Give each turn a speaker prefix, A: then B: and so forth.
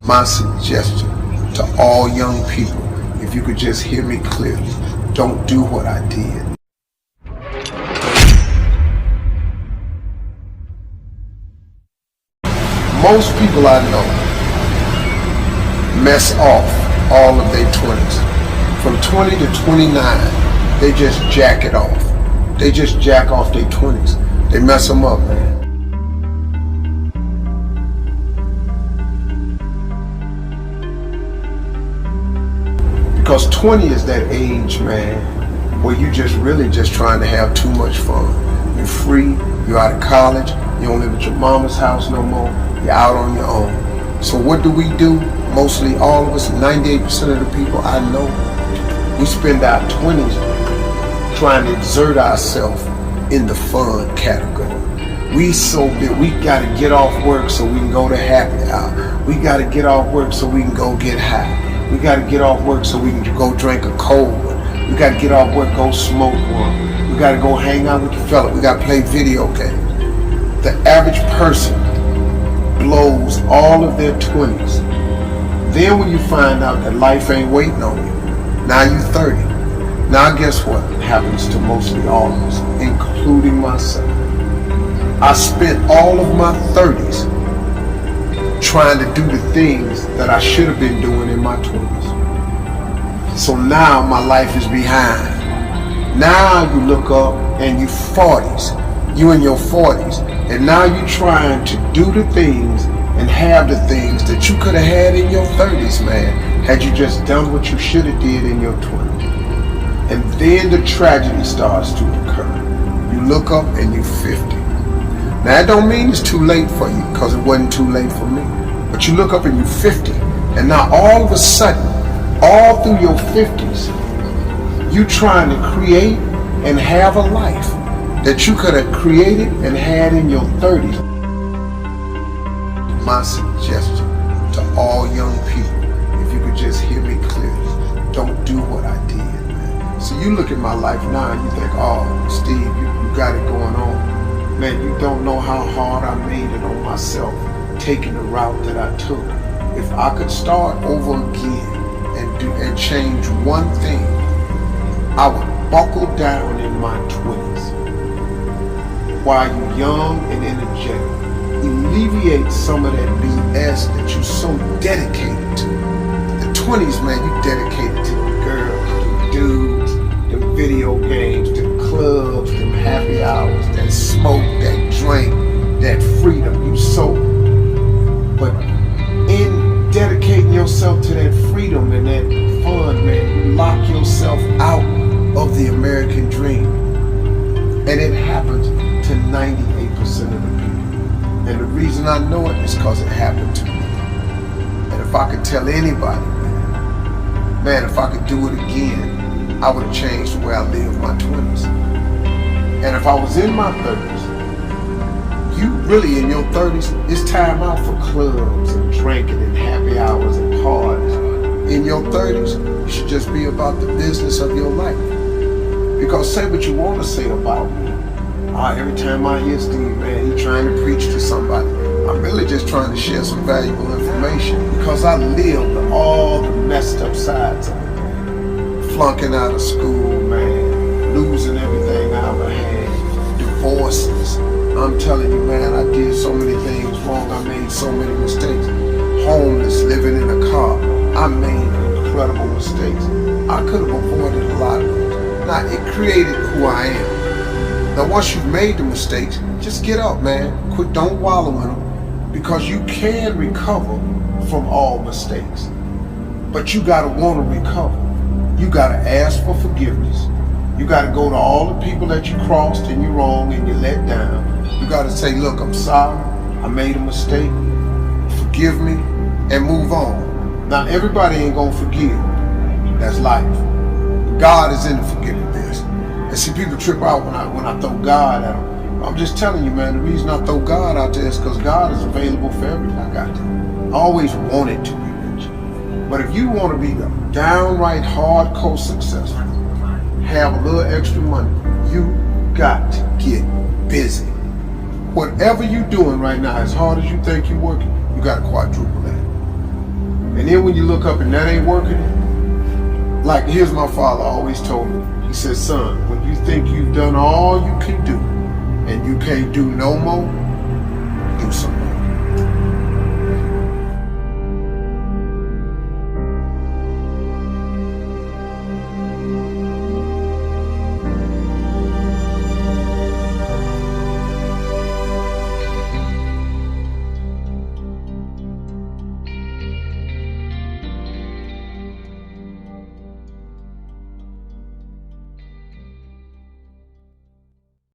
A: My suggestion to all young people, if you could just hear me clearly, don't do what I did. Most people I know mess off all of their 20s. From 20 to 29, they just jack it off. They just jack off their 20s. They mess them up, man. Because 20 is that age, man, where you just really just trying to have too much fun. You're free, you're out of college, you don't live at your mama's house no more, you're out on your own. So what do? Mostly all of us, 98% of the people I know, we spend our 20s trying to exert ourselves in the fun category. We so big, we gotta get off work so we can go to happy hour. We gotta get off work so we can go get high. We gotta get off work so we can go drink a cold one. We gotta get off work, go smoke one. We gotta go hang out with the fella. We gotta play video games. The average person blows all of their 20s. Then when you find out that life ain't waiting on you, now you're 30. Now guess what happens to mostly all of us, including myself? I spent all of my 30s trying to do the things that I should have been doing in my 20s. So now my life is behind. Now you look up and you 40s, you in your 40s, and now you trying to do the things and have the things that you could have had in your 30s, man, had you just done what you should have did in your 20s. And then the tragedy starts to occur. You look up and you're 50. Now that don't mean it's too late for you, because it wasn't too late for me. But you look up and you're 50, and now all of a sudden, all through your 50s, you trying to create and have a life that you could have created and had in your 30s. My suggestion to all young people, if you could just hear me clearly, don't do what I did, man. So you look at my life now and you think, oh, Steve, you got it going on. Man, you don't know how hard I made it on myself, taking the route that I took. If I could start over again and change one thing, I would buckle down in my 20s while you're young and energetic. Alleviate some of that BS that you're so dedicated to. The 20s, man, you dedicated to the girls, the dudes, the video games, the clubs, them happy hours, that smoke, that drink, that freedom. You so, but in dedicating yourself to that freedom and that fun, man, you lock yourself out of the American dream. And it happens to 98% of the people. And the reason I know it is because it happened to me. And if I could tell anybody, man, if I could do it again, I would have changed the way I lived my 20s. And if I was in my 30s, you really in your 30s, it's time out for clubs and drinking and happy hours and parties. In your 30s, you should just be about the business of your life. Because say what you want to say about me. Every time I hear Steve, man, he's trying to preach to somebody. I'm really just trying to share some valuable information because I lived all the messed up sides of it. Flunking out of school, man, losing everything I ever had, divorces. I'm telling you, man, I did so many things wrong. I made so many mistakes. Homeless, living in a car. I made incredible mistakes. I could have avoided a lot of those. Now, it created who I am. Now, once you've made the mistakes, just get up, man. Quit, don't wallow in them, because you can recover from all mistakes. But you gotta want to recover. You gotta ask for forgiveness. You gotta go to all the people that you crossed and you wronged and you let down. You gotta say, look, I'm sorry. I made a mistake. Forgive me and move on. Now, everybody ain't gonna forgive. That's life. God is in the forgiving business. And see, people trip out when I throw God at them. I'm just telling you, man, the reason I throw God out there is because God is available for everything. I got to. I always wanted to be rich. But if you want to be downright hardcore successful, have a little extra money, you got to get busy. Whatever you're doing right now, as hard as you think you're working, you got to quadruple that. when you look up and that ain't working, like here's my father always told me. He said, son, when you think you've done all you can do and you can't do no more, do something.